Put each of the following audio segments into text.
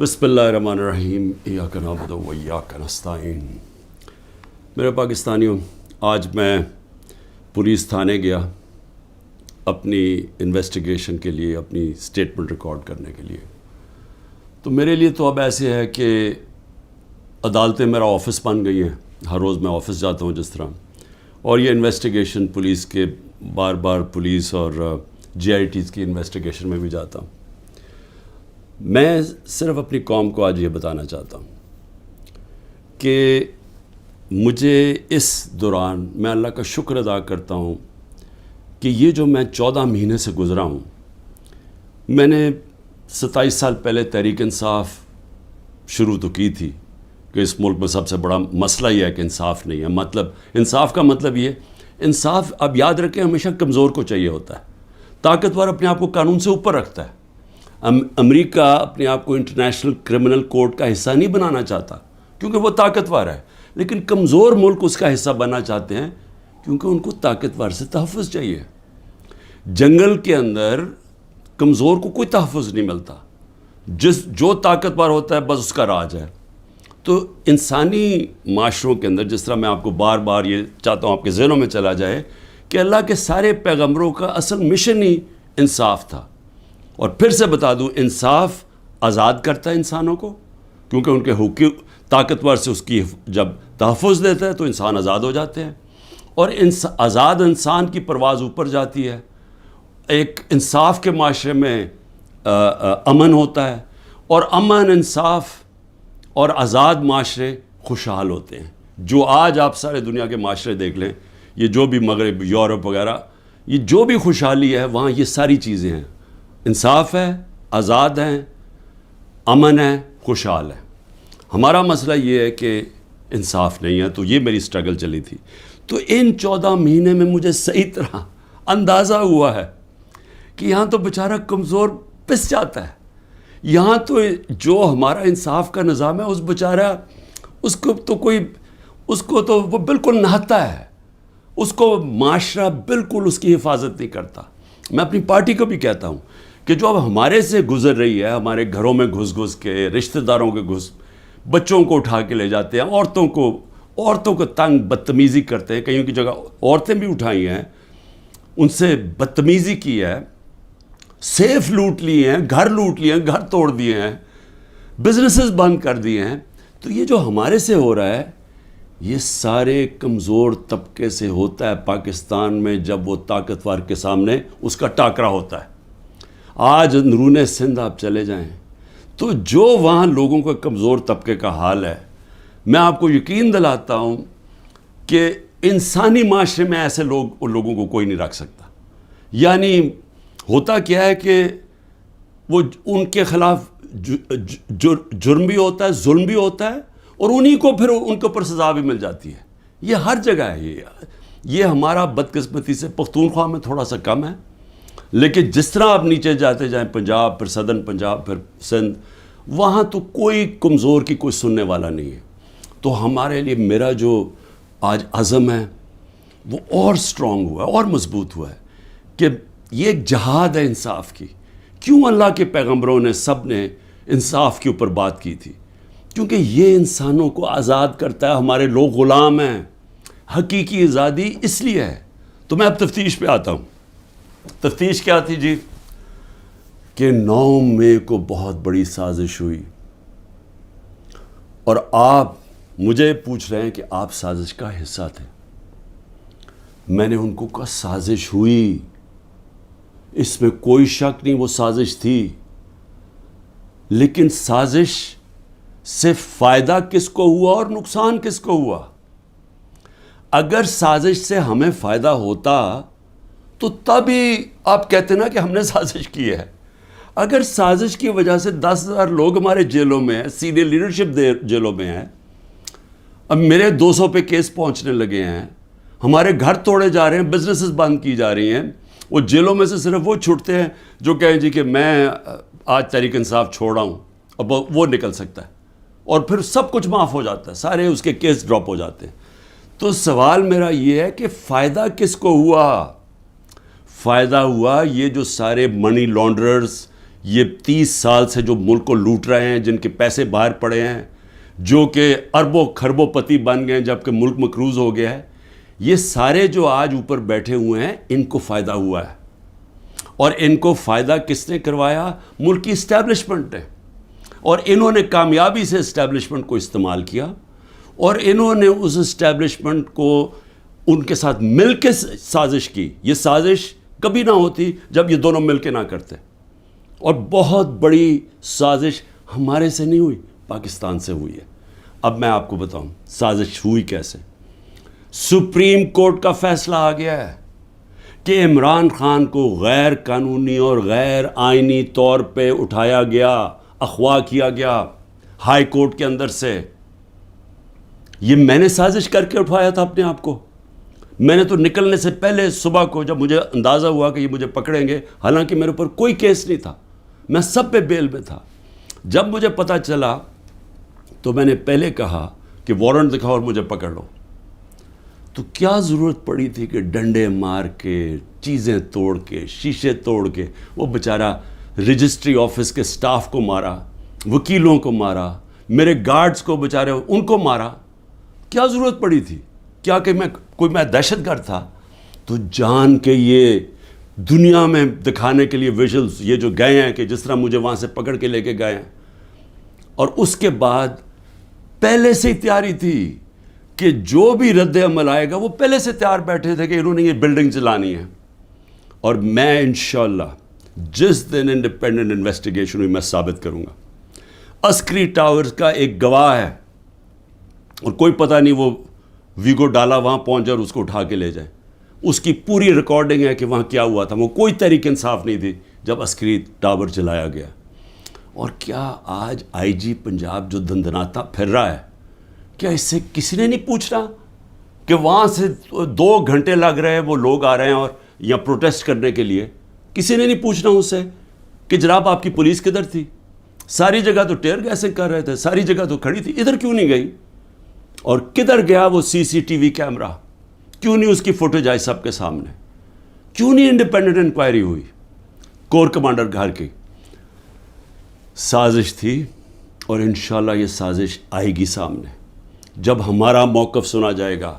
بسم اللہ الرحمن الرحیم ایاک نعبد و ایاک نستعین۔ میرے پاکستانیوں، آج میں پولیس تھانے گیا اپنی انویسٹیگیشن کے لیے، اپنی سٹیٹمنٹ ریکارڈ کرنے کے لیے۔ تو میرے لیے تو اب ایسے ہے کہ عدالتیں میرا آفس بن گئی ہیں، ہر روز میں آفس جاتا ہوں جس طرح، اور یہ انویسٹیگیشن پولیس کے بار بار پولیس اور جی آئی ٹیز کی انویسٹیگیشن میں بھی جاتا ہوں۔ میں صرف اپنی قوم کو آج یہ بتانا چاہتا ہوں کہ مجھے اس دوران میں اللہ کا شکر ادا کرتا ہوں کہ یہ جو میں 14 مہینے سے گزرا ہوں، میں نے 27 سال پہلے تحریک انصاف شروع تو کی تھی کہ اس ملک میں سب سے بڑا مسئلہ یہ ہے کہ انصاف نہیں ہے۔ مطلب انصاف کا مطلب یہ، انصاف اب یاد رکھیں ہمیشہ کمزور کو چاہیے ہوتا ہے، طاقتور اپنے آپ کو قانون سے اوپر رکھتا ہے۔ امریکہ اپنے آپ کو انٹرنیشنل کرمنل کورٹ کا حصہ نہیں بنانا چاہتا کیونکہ وہ طاقتور ہے، لیکن کمزور ملک اس کا حصہ بننا چاہتے ہیں کیونکہ ان کو طاقتور سے تحفظ چاہیے۔ جنگل کے اندر کمزور کو کوئی تحفظ نہیں ملتا، جو طاقتور ہوتا ہے بس اس کا راج ہے۔ تو انسانی معاشروں کے اندر، جس طرح میں آپ کو بار بار یہ چاہتا ہوں آپ کے ذہنوں میں چلا جائے کہ اللہ کے سارے پیغمبروں کا اصل مشن ہی انصاف تھا۔ اور پھر سے بتا دوں، انصاف آزاد کرتا ہے انسانوں کو، کیونکہ ان کے حقوق طاقتور سے اس کی جب تحفظ دیتا ہے تو انسان آزاد ہو جاتے ہیں، اور آزاد انسان کی پرواز اوپر جاتی ہے۔ ایک انصاف کے معاشرے میں امن ہوتا ہے، اور امن، انصاف اور آزاد معاشرے خوشحال ہوتے ہیں۔ جو آج آپ سارے دنیا کے معاشرے دیکھ لیں، یہ جو بھی مغرب، یورپ وغیرہ، یہ جو بھی خوشحالی ہے وہاں یہ ساری چیزیں ہیں، انصاف ہے، آزاد ہیں، امن ہے، خوشحال ہے۔ ہمارا مسئلہ یہ ہے کہ انصاف نہیں ہے، تو یہ میری سٹرگل چلی تھی۔ تو ان 14 مہینے میں مجھے صحیح طرح اندازہ ہوا ہے کہ یہاں تو بیچارہ کمزور پس جاتا ہے، یہاں تو جو ہمارا انصاف کا نظام ہے اس بیچارہ اس کو تو وہ بالکل نہتا ہے، اس کو معاشرہ بالکل اس کی حفاظت نہیں کرتا۔ میں اپنی پارٹی کو بھی کہتا ہوں کہ جو اب ہمارے سے گزر رہی ہے، ہمارے گھروں میں گھس کے، رشتہ داروں کے بچوں کو اٹھا کے لے جاتے ہیں، عورتوں کو تنگ بدتمیزی کرتے ہیں، کئیوں کی جگہ عورتیں بھی اٹھائی ہیں، ان سے بدتمیزی کی ہے، سیف لوٹ لیے ہیں، گھر لوٹ لیے ہیں، گھر توڑ دیے ہیں، بزنسز بند کر دیے ہیں۔ تو یہ جو ہمارے سے ہو رہا ہے یہ سارے کمزور طبقے سے ہوتا ہے پاکستان میں، جب وہ طاقتور کے سامنے اس کا ٹاکرا ہوتا ہے۔ آج اندرون سندھ آپ چلے جائیں تو جو وہاں لوگوں کا کمزور طبقے کا حال ہے، میں آپ کو یقین دلاتا ہوں کہ انسانی معاشرے میں ایسے لوگوں کو کوئی نہیں رکھ سکتا۔ یعنی ہوتا کیا ہے کہ وہ ان کے خلاف جرم بھی ہوتا ہے، ظلم بھی ہوتا ہے، اور انہی کو پھر ان کے اوپر سزا بھی مل جاتی ہے۔ یہ ہر جگہ ہے، یہ ہمارا بدقسمتی سے پختونخوا میں تھوڑا سا کم ہے، لیکن جس طرح آپ نیچے جاتے جائیں، پنجاب، پھر سدرن پنجاب، پھر سندھ، وہاں تو کوئی کمزور کی کوئی سننے والا نہیں ہے۔ تو ہمارے لیے میرا جو آج عزم ہے وہ اور سٹرونگ ہوا ہے، اور مضبوط ہوا ہے کہ یہ ایک جہاد ہے انصاف کی۔ کیوں اللہ کے پیغمبروں نے سب نے انصاف کے اوپر بات کی تھی؟ کیونکہ یہ انسانوں کو آزاد کرتا ہے۔ ہمارے لوگ غلام ہیں، حقیقی آزادی اس لیے ہے۔ تو میں اب تفتیش پہ آتا ہوں۔ تفتیش کیا تھی جی؟ کہ 9 مئی کو بہت بڑی سازش ہوئی، اور آپ مجھے پوچھ رہے ہیں کہ آپ سازش کا حصہ تھے۔ میں نے ان کو کہا سازش ہوئی، اس میں کوئی شک نہیں، وہ سازش تھی، لیکن سازش سے فائدہ کس کو ہوا اور نقصان کس کو ہوا؟ اگر سازش سے ہمیں فائدہ ہوتا تو تب ہی آپ کہتے نا کہ ہم نے سازش کی ہے۔ اگر سازش کی وجہ سے 10,000 لوگ ہمارے جیلوں میں ہیں، سینئر لیڈرشپ جیلوں میں ہیں، اب میرے 200 پہ کیس پہنچنے لگے ہیں، ہمارے گھر توڑے جا رہے ہیں، بزنسز بند کی جا رہی ہیں، وہ جیلوں میں سے صرف وہ چھوٹتے ہیں جو کہیں جی کہ میں آج تحریک انصاف چھوڑ رہا ہوں، اب وہ نکل سکتا ہے، اور پھر سب کچھ معاف ہو جاتا ہے، سارے اس کے کیس ڈراپ ہو جاتے ہیں۔ تو سوال میرا یہ ہے کہ فائدہ کس کو ہوا؟ فائدہ ہوا یہ جو سارے منی لانڈررز، یہ 30 سال سے جو ملک کو لوٹ رہے ہیں, جن کے پیسے باہر پڑے ہیں, جو کہ اربوں خربوں پتی بن گئے ہیں جبکہ ملک مقروض ہو گیا ہے, یہ سارے جو آج اوپر بیٹھے ہوئے ہیں ان کو فائدہ ہوا ہے. اور ان کو فائدہ کس نے کروایا؟ ملک کی اسٹیبلشمنٹ نے. اور انہوں نے کامیابی سے اسٹیبلشمنٹ کو استعمال کیا, اور انہوں نے اس اسٹیبلشمنٹ کو ان کے ساتھ مل کے سازش کی. یہ سازش کبھی نہ ہوتی جب یہ دونوں مل کے نہ کرتے. اور بہت بڑی سازش ہمارے سے نہیں ہوئی, پاکستان سے ہوئی ہے. اب میں آپ کو بتاؤں سازش ہوئی کیسے. سپریم کورٹ کا فیصلہ آ گیا ہے کہ عمران خان کو غیر قانونی اور غیر آئینی طور پہ اٹھایا گیا, اغوا کیا گیا ہائی کورٹ کے اندر سے. یہ میں نے سازش کر کے اٹھایا تھا اپنے آپ کو. میں نے تو نکلنے سے پہلے صبح کو جب مجھے اندازہ ہوا کہ یہ مجھے پکڑیں گے, حالانکہ میرے اوپر کوئی کیس نہیں تھا, میں سب پہ بیل میں تھا, جب مجھے پتہ چلا تو میں نے پہلے کہا کہ وارنٹ دکھاؤ اور مجھے پکڑ لو. تو کیا ضرورت پڑی تھی کہ ڈنڈے مار کے, چیزیں توڑ کے, شیشے توڑ کے, وہ بیچارہ رجسٹری آفس کے سٹاف کو مارا, وکیلوں کو مارا, میرے گارڈز کو بیچارے ان کو مارا. کیا ضرورت پڑی تھی؟ کیا کہ میں دہشت گرد تھا؟ تو جان کے یہ دنیا میں دکھانے کے لیے ویژلز یہ جو گئے ہیں کہ جس طرح مجھے وہاں سے پکڑ کے لے کے گئے ہیں. اور اس کے بعد پہلے سے ہی تیاری تھی کہ جو بھی رد عمل آئے گا وہ پہلے سے تیار بیٹھے تھے کہ انہوں نے یہ بلڈنگ چلانی ہے. اور میں انشاءاللہ جس دن انڈیپینڈنٹ انویسٹیگیشن ہوئی میں ثابت کروں گا. عسکری ٹاورز کا ایک گواہ ہے, اور کوئی پتہ نہیں وہ ویگو ڈالا وہاں پہنچ جائے اور اس کو اٹھا کے لے جائے. اس کی پوری ریکارڈنگ ہے کہ وہاں کیا ہوا تھا. وہ کوئی تحریک انصاف نہیں تھی جب عسکری ٹاور جلایا گیا. اور کیا آج آئی جی پنجاب جو دندناتا پھر رہا ہے, کیا اس سے کسی نے نہیں پوچھنا کہ وہاں سے 2 گھنٹے لگ رہے ہیں, وہ لوگ آ رہے ہیں اور یا پروٹیسٹ کرنے کے لیے, کسی نے نہیں پوچھنا اس سے کہ جناب آپ کی پولیس کدھر تھی؟ ساری جگہ تو ٹیئر گیسنگ کر رہے تھے, ساری جگہ تو کھڑی تھی, ادھر کیوں نہیں گئی؟ اور کدھر گیا وہ سی سی ٹی وی کیمرہ؟ کیوں نہیں اس کی فوٹیج آئی سب کے سامنے؟ کیوں نہیں انڈیپینڈنٹ انکوائری ہوئی؟ کور کمانڈر گھر کی سازش تھی, اور انشاءاللہ یہ سازش آئے گی سامنے جب ہمارا موقف سنا جائے گا.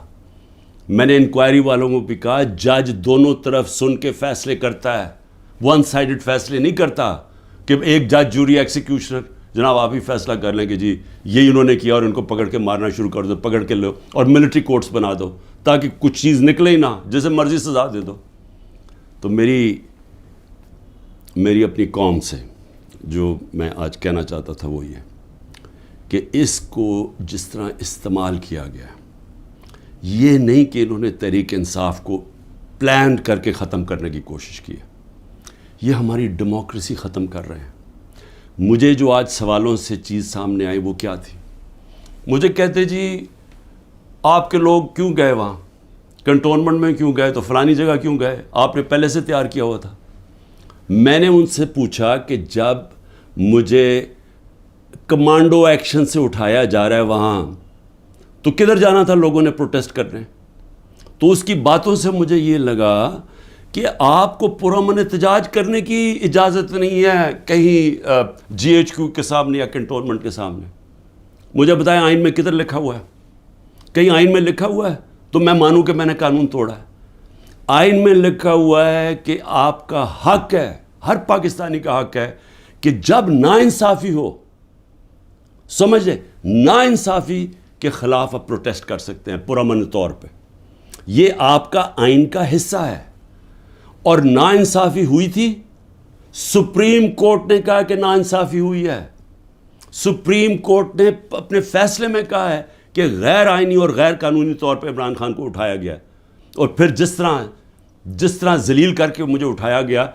میں نے انکوائری والوں کو بھی کہا جج دونوں طرف سن کے فیصلے کرتا ہے, ون سائیڈڈ فیصلے نہیں کرتا کہ ایک جج جوری ایکسیکیوشنر جناب آپ ہی فیصلہ کر لیں کہ جی یہی انہوں نے کیا اور ان کو پکڑ کے مارنا شروع کر دو, پکڑ کے لو اور ملٹری کورٹس بنا دو تاکہ کچھ چیز نکلے ہی نہ, جیسے مرضی سزا دے دو. تو میری اپنی قوم سے جو میں آج کہنا چاہتا تھا وہ یہ کہ اس کو جس طرح استعمال کیا گیا, یہ نہیں کہ انہوں نے تحریک انصاف کو پلان کر کے ختم کرنے کی کوشش کی ہے. یہ ہماری ڈیموکریسی ختم کر رہے ہیں. مجھے جو آج سوالوں سے چیز سامنے آئی وہ کیا تھی؟ مجھے کہتے جی آپ کے لوگ کیوں گئے وہاں, کنٹونمنٹ میں کیوں گئے, تو فلانی جگہ کیوں گئے, آپ نے پہلے سے تیار کیا ہوا تھا. میں نے ان سے پوچھا کہ جب مجھے کمانڈو ایکشن سے اٹھایا جا رہا ہے وہاں, تو کدھر جانا تھا لوگوں نے پروٹیسٹ کرنے؟ تو اس کی باتوں سے مجھے یہ لگا کہ آپ کو پرامن احتجاج کرنے کی اجازت نہیں ہے کہیں جی ایچ کیو کے سامنے یا کنٹونمنٹ کے سامنے. مجھے بتائیں آئین میں کدھر لکھا ہوا ہے؟ کہیں آئین میں لکھا ہوا ہے تو میں مانوں کہ میں نے قانون توڑا ہے. آئین میں لکھا ہوا ہے کہ آپ کا حق ہے, ہر پاکستانی کا حق ہے کہ جب ناانصافی ہو, سمجھ لیں ناانصافی کے خلاف آپ پروٹیسٹ کر سکتے ہیں پرامن طور پہ. یہ آپ کا آئین کا حصہ ہے. اور ناانصافی ہوئی تھی, سپریم کورٹ نے کہا کہ ناانصافی ہوئی ہے. سپریم کورٹ نے اپنے فیصلے میں کہا ہے کہ غیر آئینی اور غیر قانونی طور پہ عمران خان کو اٹھایا گیا. اور پھر جس طرح ذلیل کر کے مجھے اٹھایا گیا,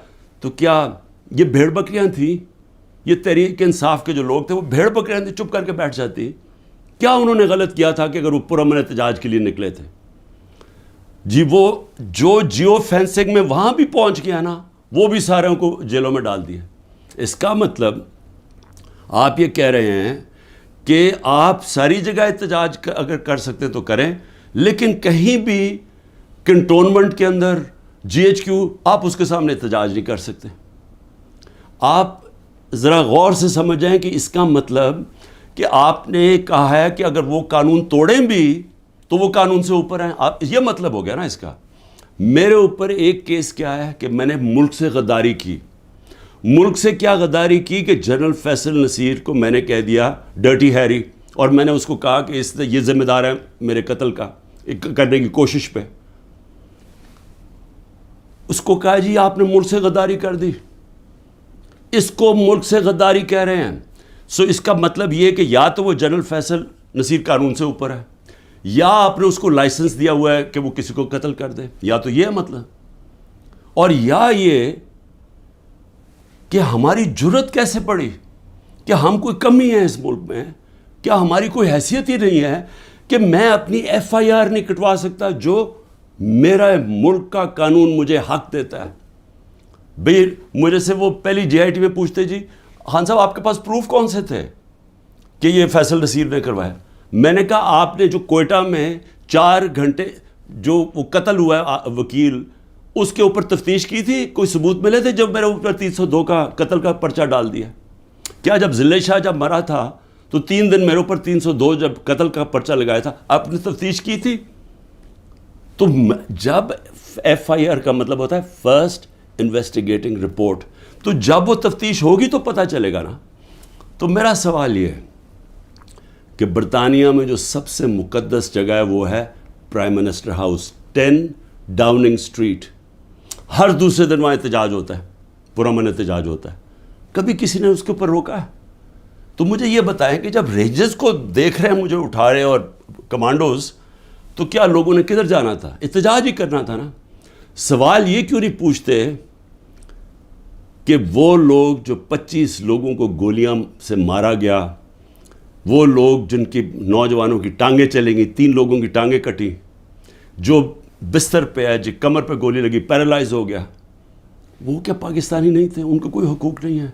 تو کیا یہ بھیڑ بکریاں تھیں؟ یہ تحریک انصاف کے جو لوگ تھے وہ بھیڑ بکریاں تھیں, چپ کر کے بیٹھ جاتی؟ کیا انہوں نے غلط کیا تھا کہ اگر وہ پرامن احتجاج کے لیے نکلے تھے؟ جی وہ جو جیو فینسنگ میں وہاں بھی پہنچ گیا نا, وہ بھی ساروں کو جیلوں میں ڈال دیا. اس کا مطلب آپ یہ کہہ رہے ہیں کہ آپ ساری جگہ احتجاج اگر کر سکتے تو کریں, لیکن کہیں بھی کنٹونمنٹ کے اندر جی ایچ کیو آپ اس کے سامنے احتجاج نہیں کر سکتے. آپ ذرا غور سے سمجھیں کہ اس کا مطلب کہ آپ نے کہا ہے کہ اگر وہ قانون توڑیں بھی تو وہ قانون سے اوپر ہیں. آپ یہ مطلب ہو گیا نا اس کا. میرے اوپر ایک کیس کیا ہے کہ میں نے ملک سے غداری کی. ملک سے کیا غداری کی کہ جنرل فیصل نصیر کو میں نے کہہ دیا ڈرٹی ہیری, اور میں نے اس کو کہا کہ یہ ذمہ دار ہے میرے قتل کا کرنے کی کوشش پہ. اس کو کہا جی آپ نے ملک سے غداری کر دی. اس کو ملک سے غداری کہہ رہے ہیں. سو اس کا مطلب یہ کہ یا تو وہ جنرل فیصل نصیر قانون سے اوپر ہے, یا آپ نے اس کو لائسنس دیا ہوا ہے کہ وہ کسی کو قتل کر دے, یا تو یہ مطلب, اور یا یہ کہ ہماری جرت کیسے پڑی, کہ ہم کوئی کمی ہے اس ملک میں, کیا ہماری کوئی حیثیت ہی نہیں ہے کہ میں اپنی ایف آئی آر نہیں کٹوا سکتا جو میرا ملک کا قانون مجھے حق دیتا ہے. بھئی مجھے سے وہ پہلی جے آئی ٹی میں پوچھتے جی خان صاحب آپ کے پاس پروف کون سے تھے کہ یہ فیصل نصیر نے کروایا. میں نے کہا آپ نے جو کوئٹہ میں 4 گھنٹے جو وہ قتل ہوا ہے وکیل, اس کے اوپر تفتیش کی تھی, کوئی ثبوت ملے تھے جب میرے اوپر 302 کا قتل کا پرچہ ڈال دیا؟ کیا جب ذلِ شاہ جب مرا تھا تو 3 دن میرے اوپر 302 جب قتل کا پرچہ لگایا تھا, آپ نے تفتیش کی تھی؟ تو جب ایف آئی آر کا مطلب ہوتا ہے فرسٹ انویسٹیگیٹنگ رپورٹ, تو جب وہ تفتیش ہوگی تو پتہ چلے گا نا. تو میرا سوال یہ ہے کہ برطانیہ میں جو سب سے مقدس جگہ ہے وہ ہے prime minister house, 10 Downing Street. ہر دوسرے دن وہاں احتجاج ہوتا ہے, پرامن احتجاج ہوتا ہے. کبھی کسی نے اس کے اوپر روکا ہے؟ تو مجھے یہ بتائیں کہ جب رینجرز کو دیکھ رہے ہیں مجھے اٹھا رہے اور کمانڈوز, تو کیا لوگوں نے کدھر جانا تھا؟ احتجاج ہی کرنا تھا نا. سوال یہ کیوں نہیں پوچھتے کہ وہ لوگ جو 25 لوگوں کو گولیاں سے مارا گیا, وہ لوگ جن کی نوجوانوں کی ٹانگیں چلیں گی, 3 لوگوں کی ٹانگیں کٹی, جو بستر پہ ہے, جو کمر پہ گولی لگی پیرالائز ہو گیا, وہ کیا پاکستانی نہیں تھے؟ ان کا کوئی حقوق نہیں ہے,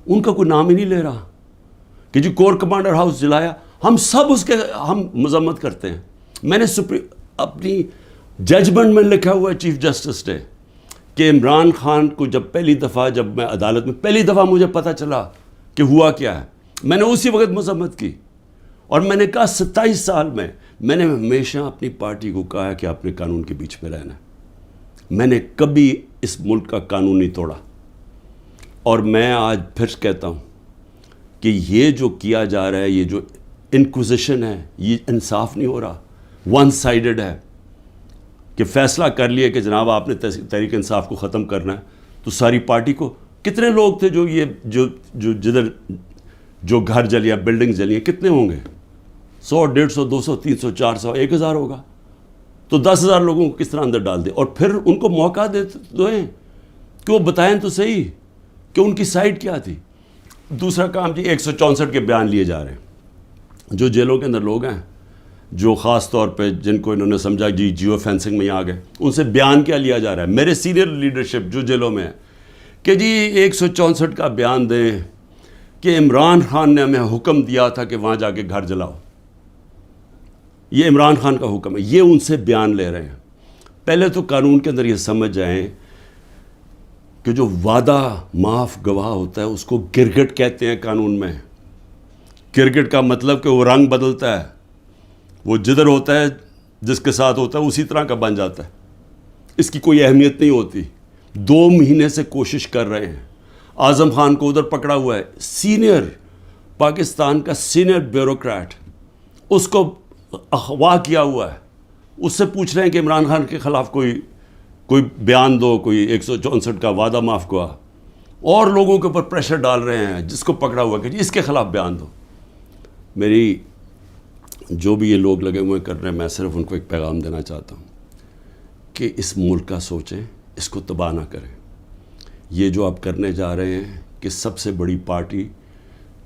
ان کا کوئی نام ہی نہیں لے رہا کہ جی کور کمانڈر ہاؤس جلایا. ہم سب اس کے ہم مذمت کرتے ہیں. میں نے اپنی ججمنٹ میں لکھا ہوا ہے چیف جسٹس نے کہ عمران خان کو جب پہلی دفعہ جب میں عدالت میں پہلی دفعہ مجھے پتہ چلا کہ ہوا کیا ہے, میں نے اسی وقت مذمت کی. اور میں نے کہا 27 سال میں نے ہمیشہ اپنی پارٹی کو کہا ہے کہ آپ نے قانون کے بیچ میں رہنا ہے. میں نے کبھی اس ملک کا قانون نہیں توڑا. اور میں آج پھر کہتا ہوں کہ یہ جو کیا جا رہا ہے, یہ جو انکوزیشن ہے, یہ انصاف نہیں ہو رہا, ون سائیڈڈ ہے. کہ فیصلہ کر لیے کہ جناب آپ نے تحریک انصاف کو ختم کرنا ہے, تو ساری پارٹی کو, کتنے لوگ تھے جو یہ جو جدھر جو گھر جلیا, بلڈنگ جلی ہیں, کتنے ہوں گے؟ 100 150 200 300 400 1000 ہوگا. تو 10,000 لوگوں کو کس طرح اندر ڈال دے, اور پھر ان کو موقع دیں کہ وہ بتائیں تو صحیح کہ ان کی سائڈ کیا تھی. دوسرا کام جی 164 کے بیان لیے جا رہے ہیں. جو جیلوں کے اندر لوگ ہیں جو خاص طور پہ جن کو انہوں نے سمجھا جی جیو فینسنگ میں آ گئے, ان سے بیان کیا لیا جا رہا ہے؟ میرے سینئر لیڈرشپ جو جیلوں میں ہے کہ جی 164 کا بیان دیں کہ عمران خان نے ہمیں حکم دیا تھا کہ وہاں جا کے گھر جلاؤ. یہ عمران خان کا حکم ہے, یہ ان سے بیان لے رہے ہیں. پہلے تو قانون کے اندر یہ سمجھ جائیں کہ جو وعدہ معاف گواہ ہوتا ہے اس کو گرگٹ کہتے ہیں قانون میں. گرگٹ کا مطلب کہ وہ رنگ بدلتا ہے, وہ جدھر ہوتا ہے جس کے ساتھ ہوتا ہے اسی طرح کا بن جاتا ہے, اس کی کوئی اہمیت نہیں ہوتی. 2 مہینے سے کوشش کر رہے ہیں. اعظم خان کو ادھر پکڑا ہوا ہے, سینئر پاکستان کا سینئر بیوروکریٹ, اس کو اغوا کیا ہوا ہے. اس سے پوچھ رہے ہیں کہ عمران خان کے خلاف کوئی بیان دو, کوئی 164 کا وعدہ معاف گواہ, اور لوگوں کے اوپر پریشر ڈال رہے ہیں جس کو پکڑا ہوا کہ جی اس کے خلاف بیان دو. میری جو بھی یہ لوگ لگے ہوئے کر رہے ہیں, میں صرف ان کو ایک پیغام دینا چاہتا ہوں کہ اس ملک کا سوچیں, اس کو تباہ نہ کریں. یہ جو آپ کرنے جا رہے ہیں کہ سب سے بڑی پارٹی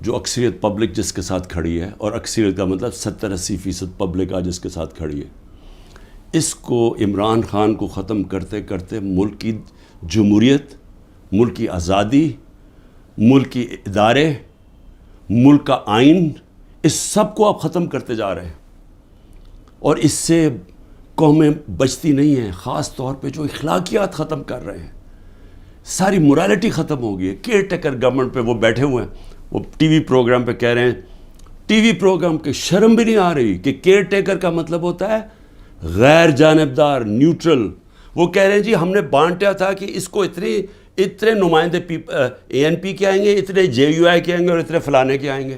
جو اکثریت پبلک جس کے ساتھ کھڑی ہے, اور اکثریت کا مطلب 70-80% پبلک آج جس کے ساتھ کھڑی ہے, اس کو عمران خان کو ختم کرتے کرتے ملک کی جمہوریت, ملک کی آزادی, ملک کی ادارے, ملک کا آئین, اس سب کو آپ ختم کرتے جا رہے ہیں. اور اس سے قومیں بچتی نہیں ہیں, خاص طور پہ جو اخلاقیات ختم کر رہے ہیں. ساری morality ختم ہو گئی ہے. کیئر ٹیکر گورنمنٹ پہ وہ بیٹھے ہوئے ہیں, وہ ٹی وی پروگرام پہ کہہ رہے ہیں, ٹی وی پروگرام کے شرم بھی نہیں آ رہی کہ کیئر ٹیکر کا مطلب ہوتا ہے غیر جانبدار, نیوٹرل. وہ کہہ رہے ہیں جی ہم نے بانٹا تھا کہ اس کو اتنے نمائندے اے این پی کے آئیں گے, اتنے جے یو آئی کے آئیں گے اور اتنے فلانے کے آئیں گے.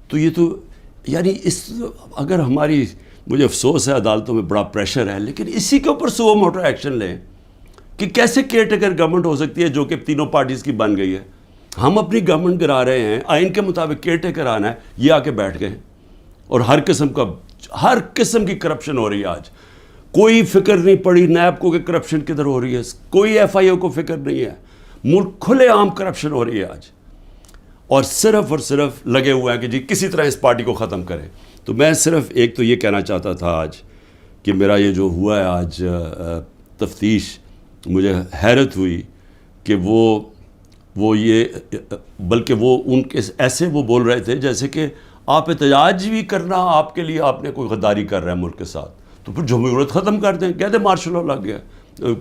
تو یہ تو یعنی اگر ہماری, مجھے افسوس ہے عدالتوں میں بڑا پریشر ہے, لیکن اسی کے اوپر سو موٹر ایکشن لیں کہ کیسے کیئر ٹیکر گورنمنٹ ہو سکتی ہے جو کہ تینوں پارٹیز کی بن گئی ہے. ہم اپنی گورنمنٹ گرا رہے ہیں, آئین کے مطابق کیئر ٹیکر آنا ہے, یہ آ کے بیٹھ گئے اور ہر قسم کی کرپشن ہو رہی ہے. آج کوئی فکر نہیں پڑی نیب کو کہ کرپشن کدھر ہو رہی ہے, کوئی ایف آئی او کو فکر نہیں ہے. ملک کھلے عام کرپشن ہو رہی ہے آج, اور صرف لگے ہوئے ہیں کہ جی کسی طرح اس پارٹی کو ختم کریں. تو میں صرف ایک تو یہ کہنا چاہتا تھا آج کہ میرا یہ جو ہوا ہے آج تفتیش, مجھے حیرت ہوئی کہ وہ یہ, بلکہ وہ ان کے ایسے وہ بول رہے تھے جیسے کہ آپ احتجاج بھی کرنا آپ کے لیے آپ نے کوئی غداری کر رہا ہے ملک کے ساتھ, تو پھر جمہوریت ختم کر دیں, کہہ دیں مارشل لا لگ گیا,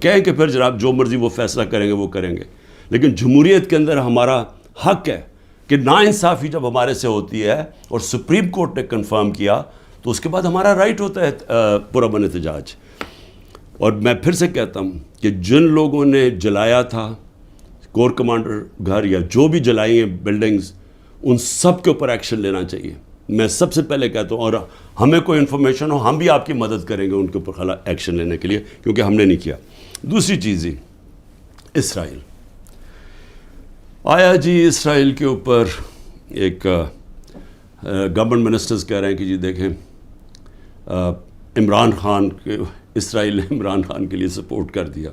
کہیں کہ پھر جناب جو مرضی وہ فیصلہ کریں گے وہ کریں گے. لیکن جمہوریت کے اندر ہمارا حق ہے کہ ناانصافی جب ہمارے سے ہوتی ہے اور سپریم کورٹ نے کنفرم کیا تو اس کے بعد ہمارا رائٹ ہوتا ہے پرامن احتجاج. اور میں پھر سے کہتا ہوں کہ جن لوگوں نے جلایا تھا کور کمانڈر گھر یا جو بھی جلائی ہیں بلڈنگز, ان سب کے اوپر ایکشن لینا چاہیے. میں سب سے پہلے کہتا ہوں, اور ہمیں کوئی انفارمیشن ہو ہم بھی آپ کی مدد کریں گے ان کے اوپر ایکشن لینے کے لیے, کیونکہ ہم نے نہیں کیا. دوسری چیز ہی اسرائیل آیا جی, اسرائیل کے اوپر ایک گورنمنٹ منسٹرز کہہ رہے ہیں کہ جی دیکھیں عمران خان کے, اسرائیل نے عمران خان کے لیے سپورٹ کر دیا.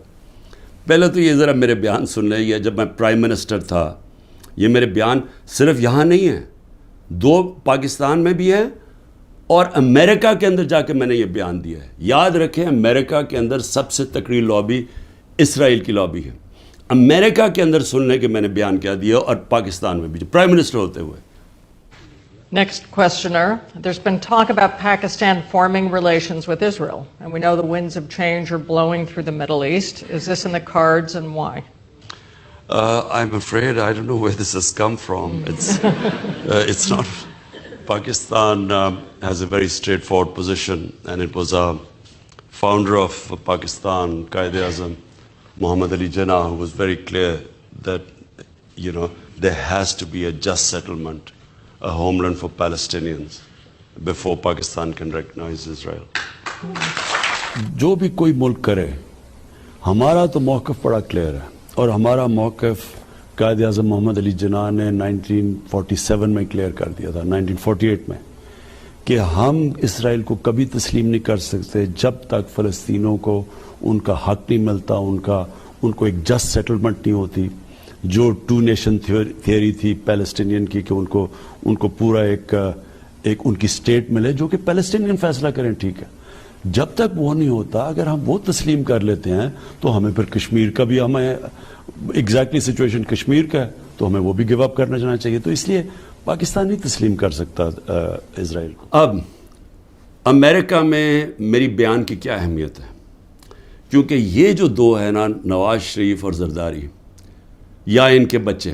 پہلے تو یہ ذرا میرے بیان سن لیں, یہ جب میں پرائم منسٹر تھا, یہ میرے بیان صرف یہاں نہیں ہیں, 2 پاکستان میں بھی ہیں اور امریکہ کے اندر جا کے میں نے یہ بیان دیا ہے. یاد رکھیں امریکہ کے اندر سب سے تکڑی لابی اسرائیل کی لابی ہے. امریکہ کے اندر سننے کے میں نے بیان کیا دیا, اور پاکستان میں بھی جو پرائم منسٹر ہوتے ہوئے. Next questioner. There's been talk about Pakistan forming relations with Israel, and we know the winds of change are blowing through the Middle East. Is this in the cards, and why? I'm afraid I don't know where this has come from. It's not. Pakistan has a very straightforward position, and it was a founder of Pakistan, Quaid-e-Azam, Muhammad Ali Jinnah, who was very clear that, there has to be a just settlement, a homeland for Palestinians before Pakistan can recognize Israel. جو بھی کوئی ملک کرے, ہمارا تو موقف بڑا clear ہے, اور ہمارا موقف قائد اعظم محمد علی جناح نے 1947 میں کلیئر کر دیا تھا, 1948 میں, کہ ہم اسرائیل کو کبھی تسلیم نہیں کر سکتے جب تک فلسطینوں کو ان کا حق نہیں ملتا, ان کو ایک جسٹ سیٹلمنٹ نہیں ہوتی. جو 2 نیشن تھیوری تھی پیلسٹینین کی کہ ان کو پورا ایک ان کی اسٹیٹ ملے جو کہ پیلسٹینین فیصلہ کریں, ٹھیک ہے. جب تک وہ نہیں ہوتا, اگر ہم وہ تسلیم کر لیتے ہیں تو ہمیں پھر کشمیر کا بھی, ہمیں ایگزیکٹلی سچویشن کشمیر کا ہے تو ہمیں وہ بھی گیو اپ کرنا چاہنا چاہیے. تو اس لیے پاکستان نہیں تسلیم کر سکتا اسرائیل کو. اب امریکہ میں میری بیان کی کیا اہمیت ہے, کیونکہ یہ جو 2 ہیں نا, نواز شریف اور زرداری یا ان کے بچے,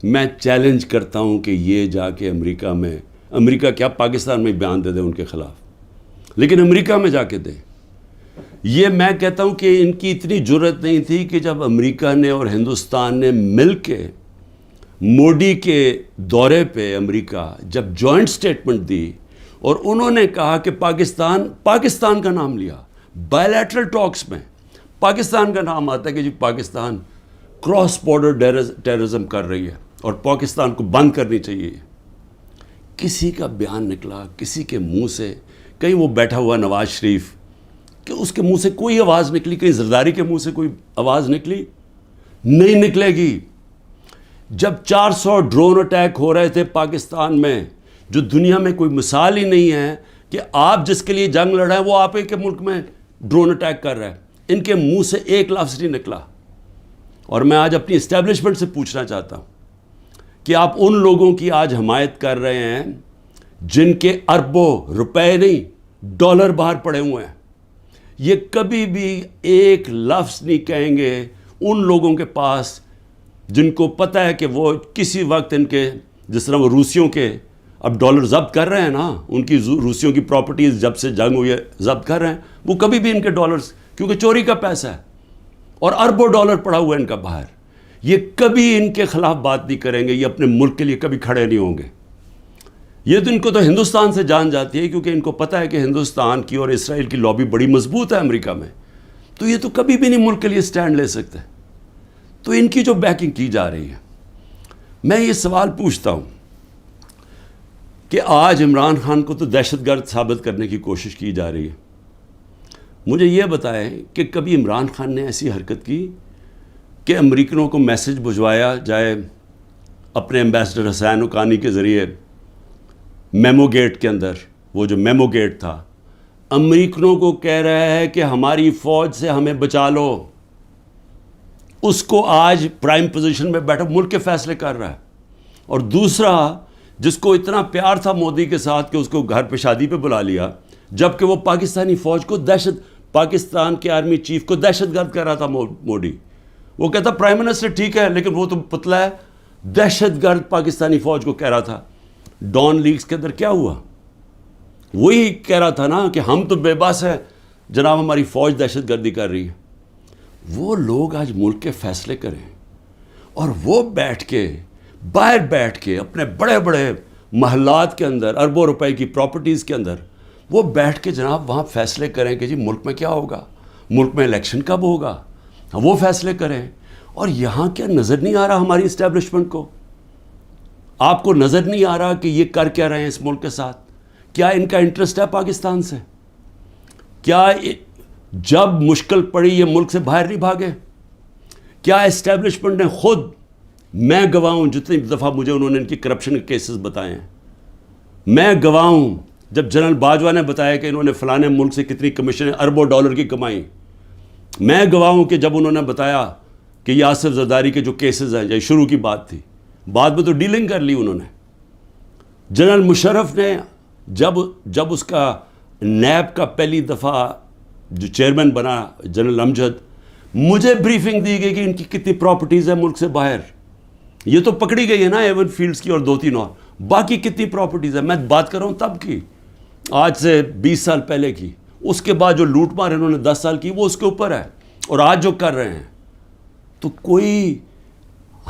میں چیلنج کرتا ہوں کہ یہ جا کے امریکہ کیا پاکستان میں بیان دے دیں ان کے خلاف, لیکن امریکہ میں جا کے دیں. یہ میں کہتا ہوں کہ ان کی اتنی جرت نہیں تھی کہ جب امریکہ نے اور ہندوستان نے مل کے موڈی کے دورے پہ امریکہ جب جوائنٹ سٹیٹمنٹ دی اور انہوں نے کہا کہ پاکستان کا نام لیا, بائیلیٹرل ٹاکس میں پاکستان کا نام آتا ہے کہ جی پاکستان کراس بارڈر ٹیررزم کر رہی ہے اور پاکستان کو بند کرنی چاہیے. کسی کا بیان نکلا کسی کے منہ سے, کہیں وہ بیٹھا ہوا نواز شریف کہ اس کے منہ سے کوئی آواز نکلی, کہیں زرداری کے منہ سے کوئی آواز نکلی؟ نہیں نکلے گی. جب 400 ڈرون اٹیک ہو رہے تھے پاکستان میں, جو دنیا میں کوئی مثال ہی نہیں ہے کہ آپ جس کے لیے جنگ لڑ رہے ہیں وہ آپ کے ملک میں ڈرون اٹیک کر رہے ہیں, ان کے منہ سے ایک لفظ نہیں نکلا. اور میں آج اپنی اسٹیبلشمنٹ سے پوچھنا چاہتا ہوں کہ آپ ان لوگوں کی آج حمایت کر رہے ہیں جن کے اربوں روپے نہیں ڈالر باہر پڑے ہوئے ہیں. یہ کبھی بھی ایک لفظ نہیں کہیں گے ان لوگوں کے پاس جن کو پتہ ہے کہ وہ کسی وقت ان کے، جس طرح وہ روسیوں کے اب ڈالر ضبط کر رہے ہیں نا، ان کی روسیوں کی پراپرٹیز جب سے جنگ ہوئی ہے ضبط کر رہے ہیں، وہ کبھی بھی ان کے ڈالرز، کیونکہ چوری کا پیسہ ہے اور اربوں ڈالر پڑا ہوا ہے ان کا باہر، یہ کبھی ان کے خلاف بات نہیں کریں گے، یہ اپنے ملک کے لیے کبھی کھڑے نہیں ہوں گے۔ یہ تو ان کو تو ہندوستان سے جان جاتی ہے، کیونکہ ان کو پتہ ہے کہ ہندوستان کی اور اسرائیل کی لابی بڑی مضبوط ہے امریکہ میں، تو یہ تو کبھی بھی نہیں ملک کے لیے سٹینڈ لے سکتے۔ تو ان کی جو بیکنگ کی جا رہی ہے، میں یہ سوال پوچھتا ہوں کہ آج عمران خان کو تو دہشت گرد ثابت کرنے کی کوشش کی جا رہی ہے، مجھے یہ بتائیں کہ کبھی عمران خان نے ایسی حرکت کی کہ امریکنوں کو میسج بھجوایا جائے اپنے ایمبیسڈر حسین حقانی کے ذریعے میمو گیٹ کے اندر، وہ جو میمو گیٹ تھا، امریکنوں کو کہہ رہا ہے کہ ہماری فوج سے ہمیں بچا لو، اس کو آج پرائم پوزیشن میں بیٹھا ملک کے فیصلے کر رہا ہے۔ اور دوسرا، جس کو اتنا پیار تھا مودی کے ساتھ کہ اس کو گھر پہ شادی پہ بلا لیا، جبکہ وہ پاکستانی فوج کو پاکستان کے آرمی چیف کو دہشت گرد کہہ رہا تھا مودی، وہ کہتا پرائم منسٹر ٹھیک ہے لیکن وہ تو پتلا ہے، دہشت گرد پاکستانی فوج کو کہہ رہا تھا۔ ڈان لیکس کے اندر کیا ہوا؟ وہی کہہ رہا تھا نا کہ ہم تو بے بس ہیں جناب، ہماری فوج دہشت گردی کر رہی ہے۔ وہ لوگ آج ملک کے فیصلے کریں اور وہ بیٹھ کے باہر بیٹھ کے اپنے بڑے بڑے محلات کے اندر، اربوں روپے کی پراپرٹیز کے اندر وہ بیٹھ کے جناب وہاں فیصلے کریں کہ جی ملک میں کیا ہوگا، ملک میں الیکشن کب ہوگا، وہ فیصلے کریں۔ اور یہاں کیا نظر نہیں آ رہا ہماری اسٹیبلشمنٹ کو؟ آپ کو نظر نہیں آ رہا کہ یہ کر کیا رہے ہیں اس ملک کے ساتھ؟ کیا ان کا انٹرسٹ ہے پاکستان سے؟ کیا جب مشکل پڑی یہ ملک سے باہر نہیں بھاگے؟ کیا اسٹیبلشمنٹ نے خود، میں گواہ ہوں جتنی دفعہ مجھے انہوں نے ان کی کرپشن کے کیسز بتائے ہیں، میں گواہ ہوں جب جنرل باجوہ نے بتایا کہ انہوں نے فلانے ملک سے کتنی کمیشن اربوں ڈالر کی کمائی، میں گواہ ہوں کہ جب انہوں نے بتایا کہ یہ آصف زرداری کے جو کیسز ہیں، یہ شروع کی بات تھی، بعد میں تو ڈیلنگ کر لی انہوں نے۔ جنرل مشرف نے جب اس کا نیب کا پہلی دفعہ جو چیئرمین بنا جنرل امجد، مجھے بریفنگ دی گئی کہ ان کی کتنی پراپرٹیز ہیں ملک سے باہر، یہ تو پکڑی گئی ہے نا ایون فیلڈز کی اور 2-3 اور، باقی کتنی پراپرٹیز ہیں، میں بات کر رہا ہوں تب کی، آج سے 20 سال پہلے کی۔ اس کے بعد جو لوٹ مار انہوں نے 10 سال کی وہ اس کے اوپر ہے، اور آج جو کر رہے ہیں، تو کوئی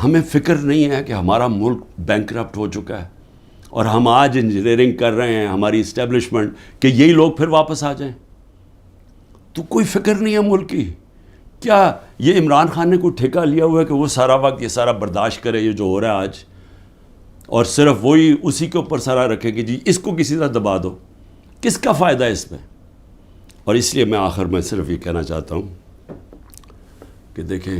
ہمیں فکر نہیں ہے کہ ہمارا ملک بینکرپٹ ہو چکا ہے اور ہم آج انجینئرنگ کر رہے ہیں ہماری اسٹیبلشمنٹ کہ یہی لوگ پھر واپس آ جائیں؟ تو کوئی فکر نہیں ہے ملک کی؟ کیا یہ عمران خان نے کوئی ٹھیکہ لیا ہوا ہے کہ وہ سارا وقت یہ سارا برداشت کرے یہ جو ہو رہا ہے آج، اور صرف وہی اسی کے اوپر سارا رکھے کہ جی اس کو کسی طرح دبا دو؟ کس کا فائدہ ہے اس میں؟ اور اس لیے میں آخر میں صرف یہ کہنا چاہتا ہوں کہ دیکھیں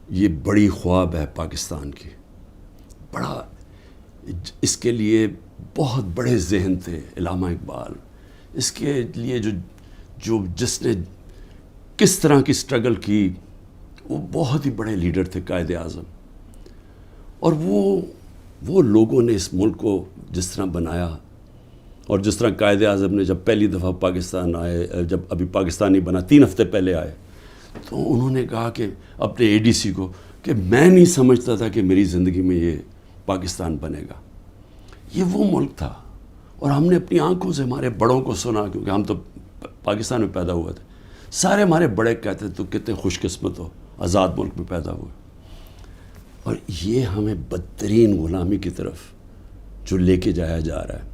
یہ بڑی خواب ہے پاکستان کی، بڑا، اس کے لیے بہت بڑے ذہن تھے علامہ اقبال، اس کے لیے جس نے کس طرح کی سٹرگل کی، وہ بہت ہی بڑے لیڈر تھے، قائد اعظم، اور وہ لوگوں نے اس ملک کو جس طرح بنایا، اور جس طرح قائد اعظم نے جب پہلی دفعہ پاکستان آئے، جب ابھی پاکستان نہیں بنا 3 ہفتے پہلے آئے، تو انہوں نے کہا کہ اپنے اے ڈی سی کو کہ میں نہیں سمجھتا تھا کہ میری زندگی میں یہ پاکستان بنے گا۔ یہ وہ ملک تھا، اور ہم نے اپنی آنکھوں سے ہمارے بڑوں کو سنا، کیونکہ ہم تو پاکستان میں پیدا ہوئے تھے، سارے ہمارے بڑے کہتے تو کتنے خوش قسمت ہو، آزاد ملک میں پیدا ہوئے، اور یہ ہمیں بدترین غلامی کی طرف جو لے کے جایا جا رہا ہے،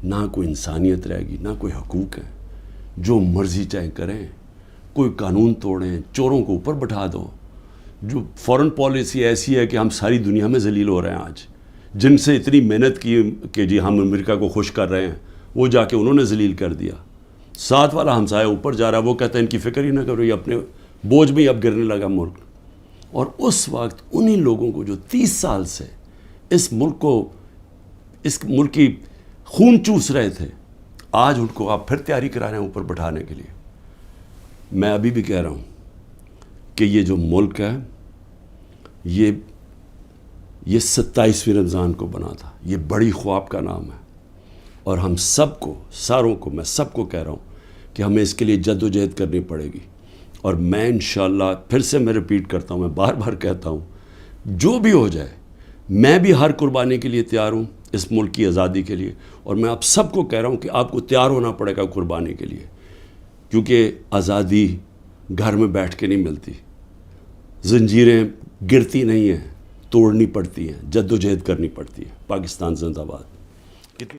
نہ کوئی انسانیت رہے گی، نہ کوئی حقوق ہے، جو مرضی چاہے کریں، کوئی قانون توڑیں، چوروں کو اوپر بٹھا دو، جو فورن پالیسی ایسی ہے کہ ہم ساری دنیا میں ذلیل ہو رہے ہیں آج، جن سے اتنی محنت کی کہ جی ہم امریکہ کو خوش کر رہے ہیں، وہ جا کے انہوں نے ذلیل کر دیا۔ ساتھ والا ہمسایہ اوپر جا رہا ہے، وہ کہتا ہے ان کی فکر ہی نہ کرو، یہ اپنے بوجھ میں ہی اب گرنے لگا ملک۔ اور اس وقت انہی لوگوں کو جو 30 سال سے اس ملک کی خون چوس رہے تھے، آج ان کو آپ پھر تیاری کرا رہے ہیں اوپر بٹھانے کے لیے۔ میں ابھی بھی کہہ رہا ہوں کہ یہ جو ملک ہے، یہ 27ویں رمضان کو بنا تھا، یہ بڑی خواب کا نام ہے، اور ہم سب کو، ساروں کو، میں سب کو کہہ رہا ہوں کہ ہمیں اس کے لیے جد و جہد کرنی پڑے گی۔ اور میں انشاءاللہ پھر سے میں ریپیٹ کرتا ہوں، میں بار بار کہتا ہوں، جو بھی ہو جائے میں بھی ہر قربانی کے لیے تیار ہوں اس ملک کی آزادی کے لیے، اور میں آپ سب کو کہہ رہا ہوں کہ آپ کو تیار ہونا پڑے گا قربانی کے لیے، کیونکہ آزادی گھر میں بیٹھ کے نہیں ملتی، زنجیریں گرتی نہیں ہیں، توڑنی پڑتی ہیں، جد و جہد کرنی پڑتی ہے۔ پاکستان زندہ باد۔